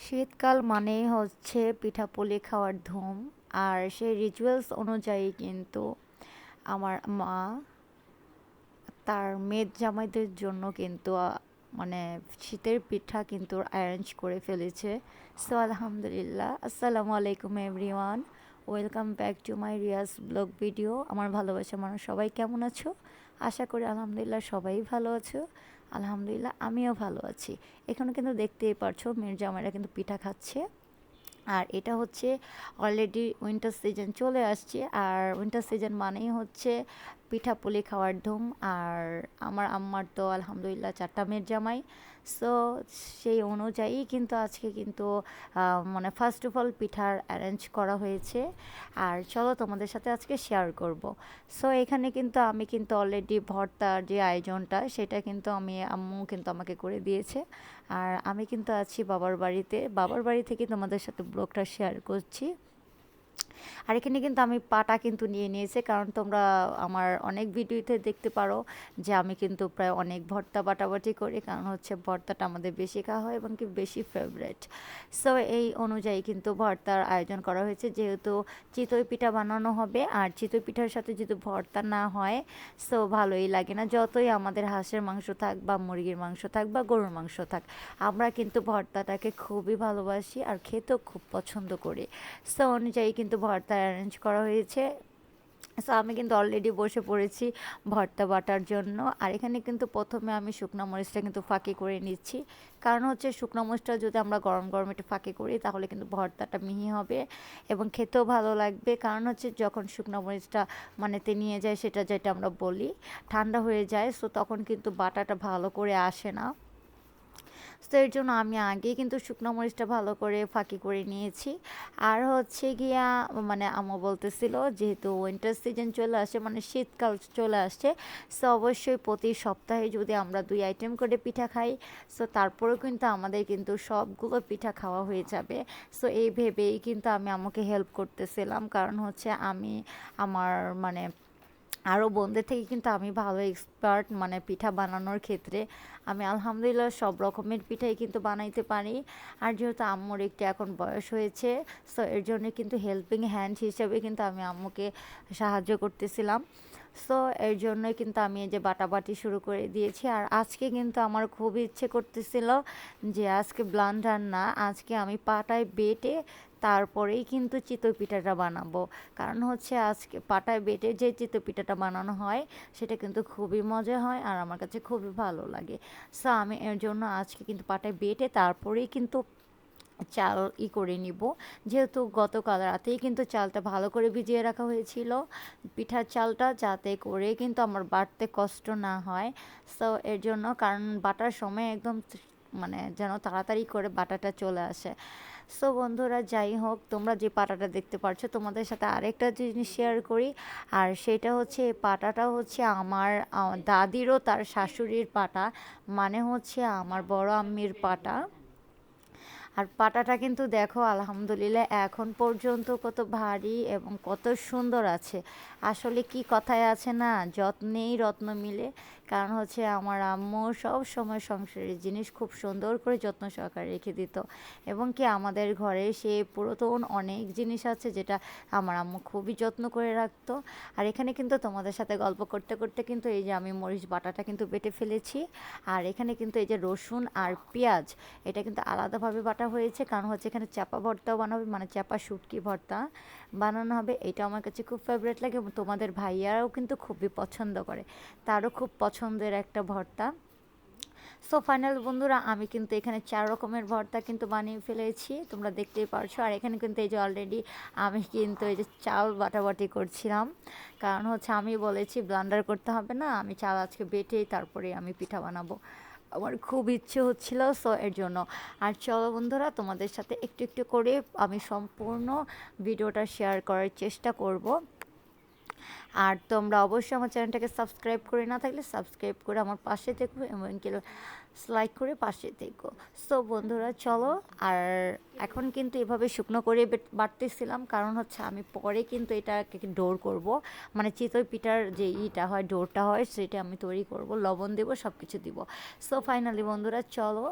শীতকাল মানেই হচ্ছে পিঠাপুলি খাওয়ার ধুম। আর সেই রিচুয়ালস অনুযায়ী কিন্তু আমার মা তার মেয়ে জামাইদের জন্য কিন্তু মানে শীতের পিঠা কিন্তু অ্যারেঞ্জ করে ফেলেছে। সো আলহামদুলিল্লাহ, আসসালামু আলাইকুম everyone, welcome back to my Riaz vlog video. আমার ভালোবাসা মানুষ সবাই কেমন আছো? আশা করি আলহামদুলিল্লাহ সবাই ভালো আছো। আলহামদুলিল্লাহ আমিও ভালো আছি। এখানে কিন্তু দেখতেই পারছো মেয়ের জামাইরা কিন্তু পিঠা খাচ্ছে। আর এটা হচ্ছে অলরেডি উইন্টার সিজন চলে আসছে, আর উইন্টার সিজন মানেই হচ্ছে পিঠাপুলি খাওয়ার ধুম। আর আমার আম্মার তো আলহামদুলিল্লাহ 4টা মেয়ের জামাই। সো সেই অনুযায়ী কিন্তু আজকে কিন্তু মানে ফার্স্ট অফ অল পিঠার অ্যারেঞ্জ করা হয়েছে। আর চলো তোমাদের সাথে আজকে শেয়ার করব। সো এখানে কিন্তু আমি কিন্তু অলরেডি ভর্তার যে আয়োজনটা সেটা কিন্তু আম্মু কিন্তু আমাকে করে দিয়েছে। আর আমি কিন্তু আছি বাবার বাড়িতে, বাবার বাড়ি থেকে তোমাদের সাথে ব্লগটা শেয়ার করছি। আর এখানে কিন্তু আমি পাটা কিন্তু নিয়ে নিয়েছি, কারণ তোমরা আমার অনেক ভিডিওতে দেখতে পারো যে আমি কিন্তু প্রায় অনেক ভর্তা বাটাবাটি করি, কারণ হচ্ছে ভর্তাটা আমাদের বেশি খাওয়া হয় এবং কি বেশি ফেভারেট। সো এই অনুযায়ী কিন্তু ভর্তার আয়োজন করা হয়েছে, যেহেতু চিতই পিঠা বানানো হবে। আর চিতই পিঠার সাথে যদি ভর্তা না হয় সো ভালোই লাগে না, যতই আমাদের হাঁসের মাংস থাক বা মুরগির মাংস থাক বা গরুর মাংস থাক, আমরা কিন্তু ভর্তাটাকে খুবই ভালোবাসি আর খেতেও খুব পছন্দ করি। সো অনুযায়ী কিন্তু ভর্তা অ্যারেঞ্জ করা হয়েছে। সো আমি কিন্তু অলরেডি বসে পড়েছি ভর্তা বাটার জন্য। আর এখানে কিন্তু প্রথমে আমি শুকনো মরিচটা কিন্তু ফাঁকি করে নিচ্ছি, কারণ হচ্ছে শুকনো মরিচটা যদি আমরা গরম গরম একটু ফাঁকি করি তাহলে কিন্তু ভর্তাটা মিহি হবে এবং খেতেও ভালো লাগবে। কারণ হচ্ছে যখন শুকনো মরিচটা মানে নিয়ে যায়, সেটা যেটা আমরা বলি ঠান্ডা হয়ে যায়, সো তখন কিন্তু বাটাটা ভালো করে আসে না। তো এর জন্য আমি আগেই কিন্তু শুকনো মরিচটা ভালো করে ফাঁকি করে নিয়েছি। আর হচ্ছে গিয়া মানে আম্মু বলতেছিল যেহেতু উইন্টার সিজন চলে আসে, মানে শীতকাল চলে আসছে, সো অবশ্যই প্রতি সপ্তাহে যদি আমরা 2 আইটেম করে পিঠা খাই, সো তারপরেও কিন্তু আমাদের কিন্তু সবগুলো পিঠা খাওয়া হয়ে যাবে। সো এই ভেবেই কিন্তু আমি আম্মুকে হেল্প করতেছিলাম, কারণ হচ্ছে আমি আমার মানে আরও বোনদের থেকে কিন্তু আমি ভালো এক্সপার্ট মানে পিঠা বানানোর ক্ষেত্রে। আমি আলহামদুলিল্লাহ সব রকমের পিঠাই কিন্তু বানাইতে পারি। আর যেহেতু আম্মুর একটু এখন বয়স হয়েছে, সো এর জন্য কিন্তু হেল্পিং হ্যান্ড হিসেবে কিন্তু আমি আম্মুকে সাহায্য করতেছিলাম। সো এর জন্যই কিন্তু আমি এই যে বাটাবাটি শুরু করে দিয়েছি। আর আজকে কিন্তু আমার খুবই ইচ্ছে করতেছিল যে আজকে ব্লান্ডার না, আজকে আমি পাটায় বেটে তারপরেই কিন্তু চিতই পিঠাটা বানাবো। কারণ হচ্ছে আজকে পাটায় বেটে যে চিতই পিঠাটা বানানো হয় সেটা কিন্তু খুবই মজা হয় আর আমার কাছে খুবই ভালো লাগে। সো আমি এর জন্য আজকে কিন্তু পাটায় বেটে তারপরেই কিন্তু চাল করে নিব। যেহেতু গতকাল রাতেই কিন্তু চালটা ভালো করে ভিজিয়ে রাখা হয়েছিল, পিঠার চালটা, যাতে করে কিন্তু আমার বাটতে কষ্ট না হয়। সো এর জন্য, কারণ বাটার সময় একদম মানে যেন তাড়াতাড়ি করে বাটাটা চলে আসে। সো বন্ধুরা, যাই হোক, তোমরা যে পাটাটা দেখতে পাচ্ছ তোমাদের সাথে আরেকটা জিনিস শেয়ার করি। আর সেটা হচ্ছে এই পাটাটা হচ্ছে আমার দাদিরও তার শাশুড়ির পাটা, মানে হচ্ছে আমার বড় আম্মির পাটা। আর পাটাটা কিন্তু দেখো আলহামদুলিল্লাহ এখন পর্যন্ত কত ভারী এবং কত সুন্দর আছে। আসলে কি কথায় আছে না, যত্নেই রত্ন মিলে। কারণ হচ্ছে আমার আম্মু সব সময় সংসারের জিনিস খুব সুন্দর করে যত্ন সহকারে রেখে দিত, এবং কি আমাদের ঘরে সে পুরাতন অনেক জিনিস আছে যেটা আমার আম্মু খুবই যত্ন করে রাখতো। আর এখানে কিন্তু তোমাদের সাথে গল্প করতে করতে কিন্তু এই যে আমি মরিচ বাটাটা কিন্তু বেটে ফেলেছি। আর এখানে কিন্তু এই যে রসুন আর পেঁয়াজ, এটা কিন্তু আলাদাভাবে বাটা হয়েছে, কারণ হচ্ছে এখানে চাপা ভর্তাও বানাবে, মানে চাপা শুটকি ভর্তা বানানো হবে। এটা আমার কাছে খুব ফেভারিট লাগে এবং তোমাদের ভাইয়ারাও কিন্তু খুবই পছন্দ করে, তারও খুব পছন্দের একটা ভর্তা। সো ফাইনাল বন্ধুরা, আমি কিন্তু এখানে 4 রকমের ভর্তা কিন্তু বানিয়ে ফেলেছি, তোমরা দেখতেই পারছো। আর এখানে কিন্তু এই যে অলরেডি আমি কিন্তু এই যে চাল বাটাবাটি করছিলাম, কারণ হচ্ছে আমি বলেছি ব্লান্ডার করতে হবে না, আমি চাল আজকে বেটেই তারপরে আমি পিঠা বানাবো, আমার খুব ইচ্ছে হচ্ছিল। সো এর জন্য। আর চলো বন্ধুরা, তোমাদের সাথে একটু একটু করে আমি সম্পূর্ণ ভিডিওটা শেয়ার করার চেষ্টা করব। আর তোমরা অবশ্যই আমার চ্যানেলটাকে সাবস্ক্রাইব করে না থাকলে সাবস্ক্রাইব করে আমার পাশে থেকো এবং লাইক করে পাশে থেকো। সো বন্ধুরা চলো। আর এখন কিন্তু এভাবে শুকনো করে বাটতেছিলাম, কারণ হচ্ছে আমি পরে কিন্তু এটাকে ডোর করব, মানে চিতই পিঠার যে ইটা হয়, ডোরটা হয়, সেটা আমি তৈরি করব, লবণ দেবো, সব কিছু দিব। সো ফাইনালি বন্ধুরা চলো,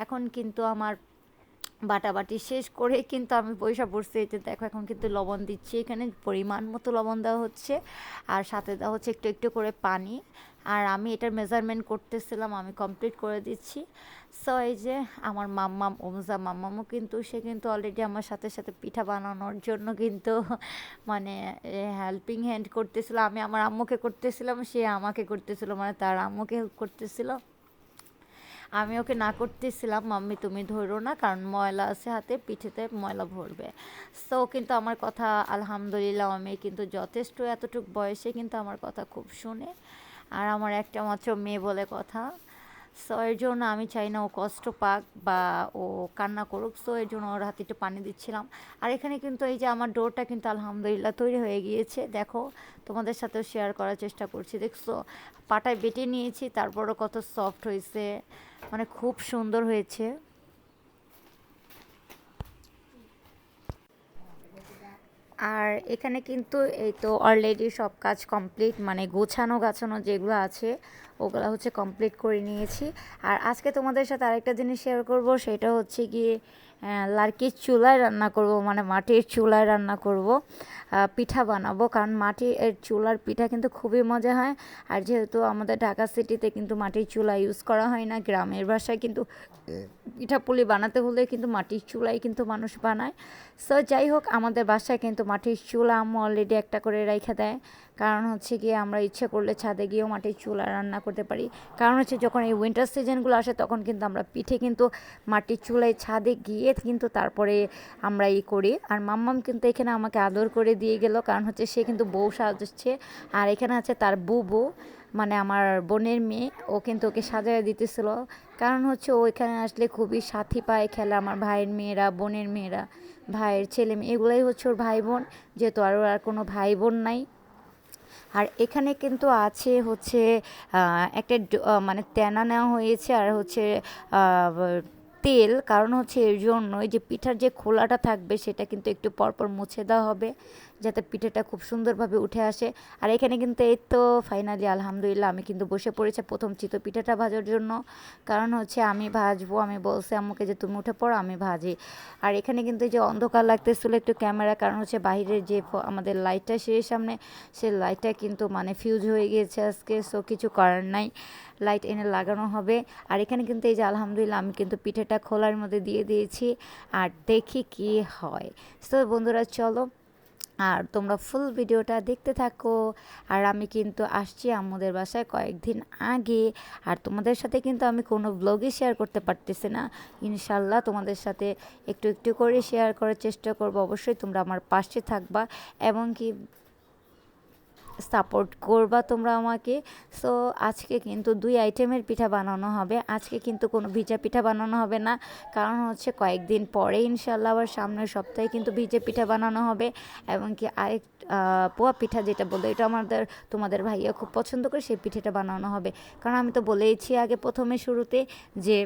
এখন কিন্তু আমার বাটাবাটি শেষ করে কিন্তু আমি বইসা পড়ছি। এই যে দেখো এখন কিন্তু লবণ দিচ্ছি, এখানে পরিমাণ মতো লবণ দেওয়া হচ্ছে আর সাথে দেওয়া হচ্ছে একটু একটু করে পানি। আর আমি এটার মেজারমেন্ট করতেছিলাম, আমি কমপ্লিট করে দিচ্ছি। সো এই যে আমার মাম্মাম ওমজা মাম্মামও কিন্তু সে কিন্তু অলরেডি আমার সাথে সাথে পিঠা বানানোর জন্য কিন্তু মানে হেল্পিং হ্যান্ড করতেছিল। আমি আমার আম্মুকে করতেছিলাম, সে আমাকে করতেছিল, মানে তার আম্মুকে হেল্প করতেছিল। আমি ওকে না করতেছিলাম, মাম্মি তুমি ধরো না, কারণ ময়লা আছে হাতে, পিঠেতে ময়লা ভরবে। সো কিন্তু আমার কথা আলহামদুলিল্লাহ, আমি কিন্তু যথেষ্ট এতটুকু বয়সে কিন্তু আমার কথা খুব শুনে। আর আমার একটা মাত্র মেয়ে বলে কথা। সো এর জন্য আমি চাই না ও কষ্ট পাক বা ও কান্না করুক। সো এর জন্য ওর হাতে একটু পানি দিচ্ছিলাম। আর এখানে কিন্তু এই যে আমার ডোরটা কিন্তু আলহামদুলিল্লাহ তৈরি হয়ে গিয়েছে। দেখো, তোমাদের সাথেও শেয়ার করার চেষ্টা করছি। দেখছো, পাটায় বেটে নিয়েছি, তারপরও কত সফট হয়েছে, মানে খুব সুন্দর হয়েছে। আর এখানে কিন্তু এই তো অলরেডি সব কাজ কমপ্লিট, মানে গোছানো গাছানো যেগুলো আছে ওগুলো হচ্ছে কমপ্লিট করে নিয়েছি। আর আজকে তোমাদের সাথে আরেকটা জিনিস শেয়ার করব, সেটা হচ্ছে গিয়ে লার্কির চুলায় রান্না করব, মানে মাটির চুলায় রান্না করব, পিঠা বানাবো। কারণ মাটির চুলার পিঠা কিন্তু খুবই মজা হয়। আর যেহেতু আমাদের ঢাকা সিটিতে কিন্তু মাটির চুলা ইউজ করা হয় না, গ্রামের ভাষায় কিন্তু পিঠাপুলি বানাতে হলে কিন্তু মাটির চুলাই কিন্তু মানুষ বানায়। সো যাই হোক, আমাদের বাসায় কিন্তু মাটির চুলা আম্মু অলরেডি একটা করে রাইখা দেয়। কারণ হচ্ছে গিয়ে আমরা ইচ্ছে করলে ছাদে গিয়েও মাটির চুলা রান্না করতে পারি। কারণ হচ্ছে যখন এই উইন্টার সিজনগুলো আসে তখন কিন্তু আমরা পিঠে কিন্তু মাটির চুলায় ছাদে গিয়ে কিন্তু তারপরে আমরা করি। আর মাম্মাম কিন্তু এখানে আমাকে আদর করে দিয়ে গেল, কারণ হচ্ছে সে কিন্তু বউ সাজছে। আর এখানে আছে তার বুবু, মানে আমার বোনের মেয়ে, ও কিন্তু ওকে সাজায় দিতেছিল। কারণ হচ্ছে ও এখানে আসলে খুবই সাথী পায়, খেলে আমার ভাইয়ের মেয়েরা, বোনের মেয়েরা, ভাইয়ের ছেলে মেয়ে, এগুলাই হচ্ছে ওর ভাই বোন, যেহেতু আর কোনো ভাই বোন নাই। আর এখানে কিন্তু আছে হচ্ছে একটা মানে তেনা নেওয়া হয়েছে, আর হচ্ছে তেল, কারণ হচ্ছে এর জন্যই যে পিঠার যে খোলাটা থাকবে সেটা কিন্তু একটু পরপর মুছে দেওয়া হবে, যাতে পিঠাটা খুব সুন্দরভাবে উঠে আসে। আর এখানে কিন্তু এই তো ফাইনালি আলহামদুলিল্লাহ আমি কিন্তু বসে পড়েছি প্রথম চিতই পিঠাটা ভাজার জন্য। কারণ হচ্ছে আমি ভাজবো, আমি বলছি আম্মুকে যে তুমি উঠে পড়ো আমি ভাজি। আর এখানে কিন্তু এই যে অন্ধকার লাগতেছিল একটু ক্যামেরা, কারণ হচ্ছে বাইরের যে আমাদের লাইটটা সেই সামনে, সে লাইটটা কিন্তু মানে ফিউজ হয়ে গিয়েছে আজকে। সো কিছু করার নাই, লাইট এনে লাগানো হবে। আর এখানে কিন্তু এই যে আলহামদুলিল্লাহ আমি কিন্তু পিঠাটা খোলার মধ্যে দিয়ে দিয়েছি, আর দেখি কি হয়। সো বন্ধুরা চলো, আর তোমরা ফুল ভিডিওটা দেখতে থাকো। আর আমি কিন্তু আসছি আম্মুদের বাসায় কয়েকদিন আগে, আর তোমাদের সাথে কিন্তু আমি কোনো ব্লগই শেয়ার করতে পারতেছি না। ইনশাল্লাহ তোমাদের সাথে একটু একটু করে শেয়ার করার চেষ্টা করবো। অবশ্যই তোমরা আমার পাশে থাকবা এবং কি সাপোর্ট করবা তোমরা আমাকে। সো আজকে কিন্তু 2 আইটেমের পিঠা বানানো হবে। আজকে কিন্তু কোনো ভিজা পিঠা বানানো হবে না, কারণ হচ্ছে কয়েকদিন পরে ইনশাল্লাহ আবার সামনের সপ্তাহে কিন্তু ভিজা পিঠা বানানো হবে। এবং কি আরেক পোয়া পিঠা যেটা বলে, এটা আমাদের তোমাদের ভাইয়া খুব পছন্দ করে, সেই পিঠাটা বানানো হবে। কারণ আমি তো বলেইছি আগে প্রথমে শুরুতে যে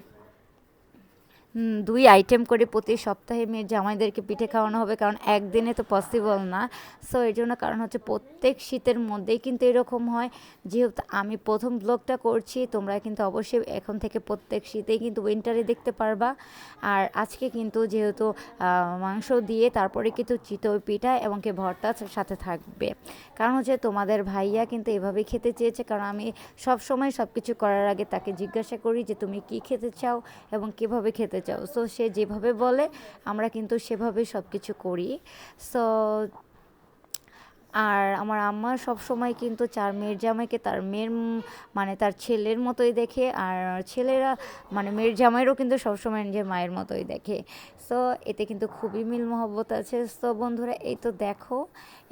2 আইটেম করে প্রতি সপ্তাহে মেয়ের জামাইদেরকে পিঠে খাওয়ানো হবে, কারণ একদিনে তো পসিবল না। সো এর জন্য কারণ হচ্ছে প্রত্যেক শীতের মধ্যেই কিন্তু এরকম হয়। যেহেতু আমি প্রথম ব্লগটা করছি, তোমরা কিন্তু অবশ্যই এখন থেকে প্রত্যেক শীতেই কিন্তু উইন্টারে দেখতে পারবা। আর আজকে কিন্তু যেহেতু মাংস দিয়ে তারপরে কিন্তু চিতই পিঠা এবং কি ভর্তা সাথে থাকবে। কারণ হচ্ছে তোমাদের ভাইয়া কিন্তু এভাবেই খেতে চেয়েছে, কারণ আমি সব সময় সব কিছু করার আগে তাকে জিজ্ঞাসা করি যে তুমি কি খেতে চাও এবং কিভাবে খেতে চাও। সো সে যেভাবে বলে আমরা কিন্তু সেভাবে সব কিছু করি। সো আর আমার আম্মা সব সময় কিন্তু চার মেয়ের জামাইকে তার মেয়ের মানে তার ছেলের মতোই দেখে, আর ছেলেরা মানে মেয়ের জামাইরও কিন্তু সবসময় নিজের মায়ের মতোই দেখে। সো এতে কিন্তু খুবই মিল মহব্বত আছে। সো বন্ধুরা এই তো দেখো,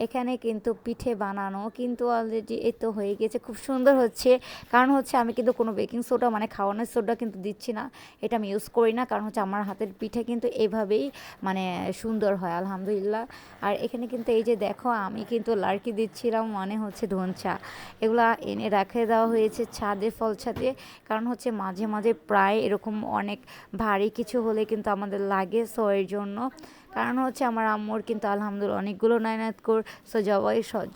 এখানে কিন্তু পিঠে বানানো কিন্তু অলরেডি এই তো হয়ে গেছে, খুব সুন্দর হচ্ছে। কারণ হচ্ছে আমি কিন্তু কোনো বেকিং সোডা মানে খাওয়ানোর সোডা কিন্তু দিচ্ছি না, এটা আমি ইউজ করি না। কারণ হচ্ছে আমার হাতের পিঠে কিন্তু এভাবেই মানে সুন্দর হয় আলহামদুলিল্লাহ। আর এখানে কিন্তু এই যে দেখো, আমি কিন্তু লার্কি দিচ্ছিলাম, মানে হচ্ছে ধনচা, এগুলা এনে রেখে দেওয়া হয়েছে ছাদে, ফল ছাদে। কারণ হচ্ছে মাঝে মাঝে প্রায় এরকম অনেক ভারী কিছু হলে কিন্তু আমাদের লাগে। সো এর জন্য, কারণ হচ্ছে আমার আম্মুর কিন্তু আলহামদুলিল্লাহ অনেকগুলো নাইনাত কর। সো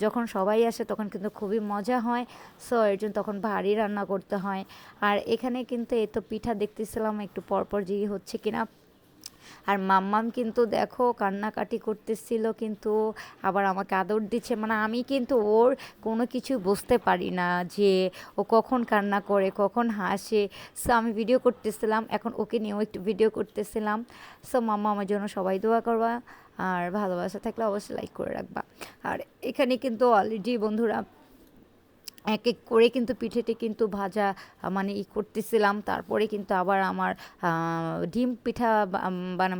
যখন সবাই আসে তখন কিন্তু খুবই মজা হয়। সো এর জন্য তখন ভারী রান্না করতে হয়। আর এখানে কিন্তু এই তো পিঠা দেখতেছিলাম একটু পরপর যে হচ্ছে কিনা। আর মাম্মাম কিন্তু দেখো কান্নাকাটি করতেছিল, কিন্তু আবার আমাকে আদর দিচ্ছে। মানে আমি কিন্তু ওর কোনো কিছু বুঝতে পারি না যে ও কখন কান্না করে কখন হাসে। সো আমি ভিডিও করতেছিলাম, এখন ওকে নিয়েও একটু ভিডিও করতেছিলাম। সো মাম্মা আমার জন্য সবাই দোয়া করবা, আর ভালোবাসা থাকলে অবশ্যই লাইক করে রাখবা। আর এখানে কিন্তু অলরেডি বন্ধুরা এক এক করে কিন্তু পিঠেতে কিন্তু ভাজা মানে করতেছিলাম। তারপরে কিন্তু আবার আমার ডিম পিঠা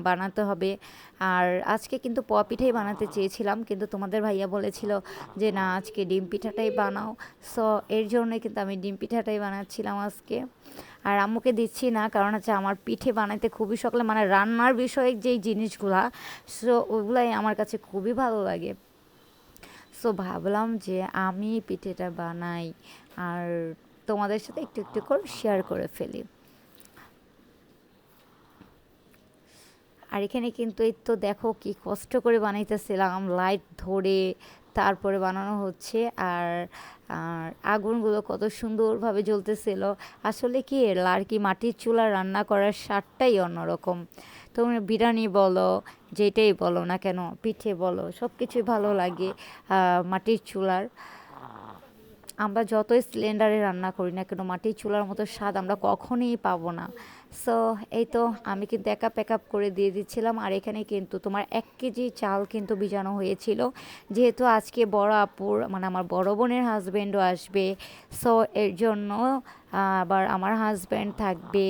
বানাতে হবে। আর আজকে কিন্তু পোয়া পিঠাই বানাতে চেয়েছিলাম, কিন্তু তোমাদের ভাইয়া বলেছিল যে না আজকে ডিম পিঠাটাই বানাও। সো এর জন্য কিন্তু আমি ডিম পিঠাটাই বানাচ্ছিলাম আজকে। আর আম্মুকে দিচ্ছি না, কারণ হচ্ছে আমার পিঠে বানাইতে খুবই শখ লাগে, মানে রান্নার বিষয়ক যেই জিনিসগুলা, সো ওগুলাই আমার কাছে খুবই ভালো লাগে। সো ভাবলাম যে আমি পিঠেটা বানাই আর তোমাদের সাথে একটু একটু করে শেয়ার করে ফেলি। আর এখানে কিন্তু এই তো দেখো কি কষ্ট করে বানাইতেছিলাম, লাইট ধরে তারপরে বানানো হচ্ছে। আর আর আগুনগুলো কত সুন্দরভাবে জ্বলতেছিল। আসলে কি আর কি মাটির চুলা রান্না করার স্বাদটাই অন্যরকম। তোমরা বিরিয়ানি বলো, যেটাই বলো না কেন, পিঠে বলো, সব কিছুই ভালো লাগে মাটির চুলার। আমরা যতই সিলিন্ডারে রান্না করি না কেন, মাটির চুলার মতো স্বাদ আমরা কখনোই পাবো না। সো এই তো আমি কিন্তু এক আপ করে দিয়ে দিচ্ছিলাম। আর এখানে কিন্তু তোমার 1 কেজি চাল কিন্তু ভিজানো হয়েছিল, যেহেতু আজকে বড় আপুর মানে আমার বড় বোনের হাজব্যান্ডও আসবে। সো এর জন্য আবার আমার হাজব্যান্ড থাকবে,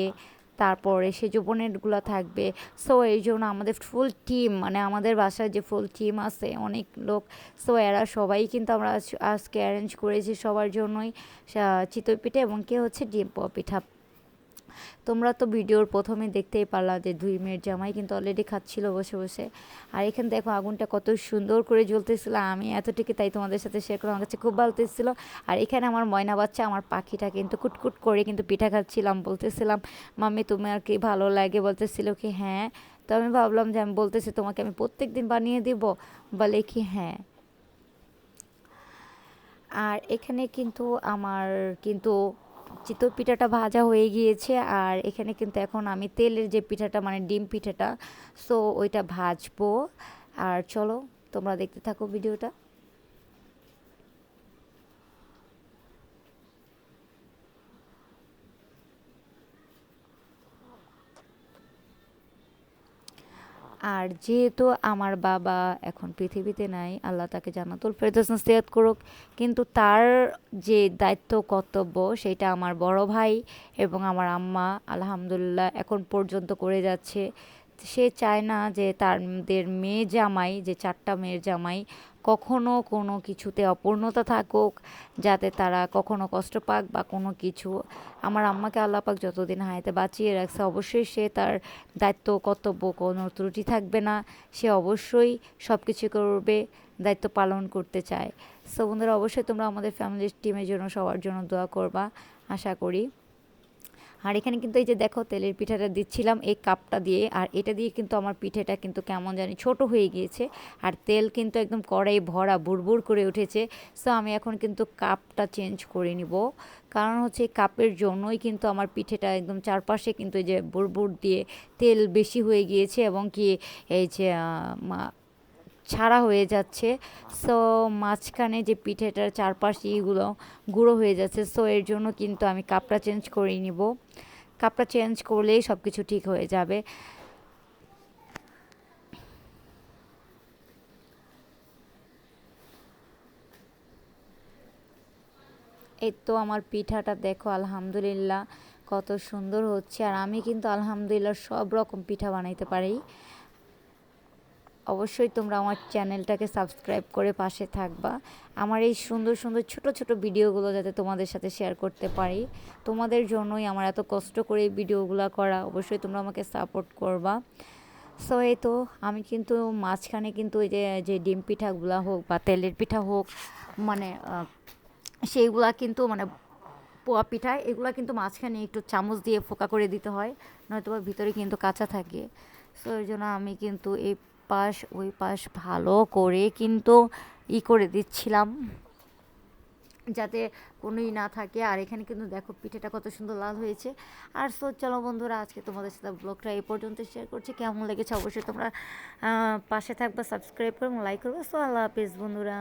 তারপরে সেজো বোনেরগুলো থাকবে। সো এই জন্য আমাদের ফুল টিম, মানে আমাদের বাসায় যে ফুল টিম আছে অনেক লোক, সো এরা সবাই কিন্তু আমরা আজকে অ্যারেঞ্জ করেছি সবার জন্যই চিতই পিঠা এবং কে হচ্ছে ডিম পোয়া পিঠা। তোমরা তো ভিডিওর প্রথমে দেখতেই পারলা যে 2 মেয়ের জামাই কিন্তু অলরেডি খাচ্ছিল বসে বসে। আর এখানে দেখো আগুনটা কত সুন্দর করে জ্বলতেছিল, আমি এতটুকু তাই তোমাদের সাথে শেয়ার করে আমার কাছে খুব ভালো লাগতেছিল। আর এখানে আমার ময়না বাচ্চা, আমার পাখিটা কিন্তু কুটকুট করে কিন্তু পিঠা খাচ্ছিলাম, বলতেছিলাম মাম্মি তোমার কি ভালো লাগে, বলতেছিল কি হ্যাঁ। তো আমি ভাবলাম যে আমি বলতেছি তোমাকে আমি প্রত্যেক দিন বানিয়ে দিব, বলে কি হ্যাঁ। আর এখানে কিন্তু আমার কিন্তু চিতই পিঠাটা ভাজা হয়ে গিয়েছে। আর এখানে কিন্তু এখন আমি তেলের যে পিঠাটা মানে ডিম পিঠাটা, সো ওইটা ভাজবো। আর চলো তোমরা দেখতে থাকো ভিডিওটা। আর যেহেতু আমার বাবা এখন পৃথিবীতে নাই, আল্লাহ তাকে জান্নাতুল ফেরদৌস নসিহত করুক, কিন্তু তার যে দায়িত্ব কর্তব্য সেটা আমার বড় ভাই এবং আমার আম্মা আলহামদুলিল্লাহ এখন পর্যন্ত করে যাচ্ছে। সে চায় না যে তাদের মেয়ে জামাই, যে 4টা মেয়ের জামাই, কখনো কোনো কিছুতে অপূর্ণতা থাকুক, যাতে তারা কখনো কষ্ট পাক বা কোনো কিছু। আমার আম্মাকে আল্লাহ পাক যতদিন হায়াতে বাঁচিয়ে রাখছে, অবশ্যই সে তার দায়িত্ব কর্তব্য কোনো ত্রুটি থাকবে না, সে অবশ্যই সব কিছু করবে, দায়িত্ব পালন করতে চায়। সো বন্ধুরা অবশ্যই তোমরা আমাদের ফ্যামিলির টিমের জন্য সবার জন্য দোয়া করবা, আশা করি। আর এখানে কিন্তু এই যে দেখো তেলের পিঠাটা দিচ্ছিলাম এই কাপটা দিয়ে, আর এটা দিয়ে কিন্তু আমার পিঠেটা কিন্তু কেমন জানি ছোট হয়ে গিয়েছে। আর তেল কিন্তু একদম কড়াই ভরা বুড়বুড় করে উঠেছে। সো আমি এখন কিন্তু কাপটা চেঞ্জ করে নিব, কারণ হচ্ছে এই কাপের জন্যই কিন্তু আমার পিঠেটা একদম চারপাশে কিন্তু এই যে বুড়বুড় দিয়ে তেল বেশি হয়ে গিয়েছে এবং কি এই যে ছাড়া হয়ে যাচ্ছে। সো মাঝখানে যে পিঠেটার চারপাশে এগুলো গুঁড়ো হয়ে যাচ্ছে। সো এর জন্য কিন্তু আমি কাপটা চেঞ্জ করে নিব, কাপটা চেঞ্জ করলেই সব কিছু ঠিক হয়ে যাবে। এই তো আমার পিঠাটা দেখো আলহামদুলিল্লাহ কত সুন্দর হচ্ছে। আর আমি কিন্তু আলহামদুলিল্লাহ সব রকম পিঠা বানাইতে পারি। অবশ্যই তোমরা আমার চ্যানেলটাকে সাবস্ক্রাইব করে পাশে থাকবা, আমার এই সুন্দর সুন্দর ছোট ছোট ভিডিওগুলো যাতে তোমাদের সাথে শেয়ার করতে পারি। তোমাদের জন্যই আমার এত কষ্ট করে এই ভিডিওগুলো করা, অবশ্যই তোমরা আমাকে সাপোর্ট করবা। সো এই তো আমি কিন্তু মাঝখানে কিন্তু ওই যে যে ডিম পিঠাগুলো হোক বা তেলের পিঠা হোক, মানে সেইগুলা কিন্তু মানে পোয়া পিঠা এগুলা কিন্তু মাঝখানে একটু চামচ দিয়ে ফোঁকা করে দিতে হয়, নয়তো বা ভিতরে কিন্তু কাঁচা থাকে। সো এর জন্য আমি কিন্তু এই পাশ ওই পাশ ভালো করে কিন্তু করে দিচ্ছিলাম, যাতে কোনোই না থাকে। আর এখানে কিন্তু দেখো পিঠেটা কত সুন্দর লাল হয়েছে। আর সো চলো বন্ধুরা, আজকে তোমাদের সাথে ব্লগটা এই পর্যন্ত শেয়ার করছি। কেমন লেগেছে অবশ্যই তোমরা পাশে থাকবা, সাবস্ক্রাইব করো এবং লাইক করবে। সো আল্লাহ হাফিজ বন্ধুরা।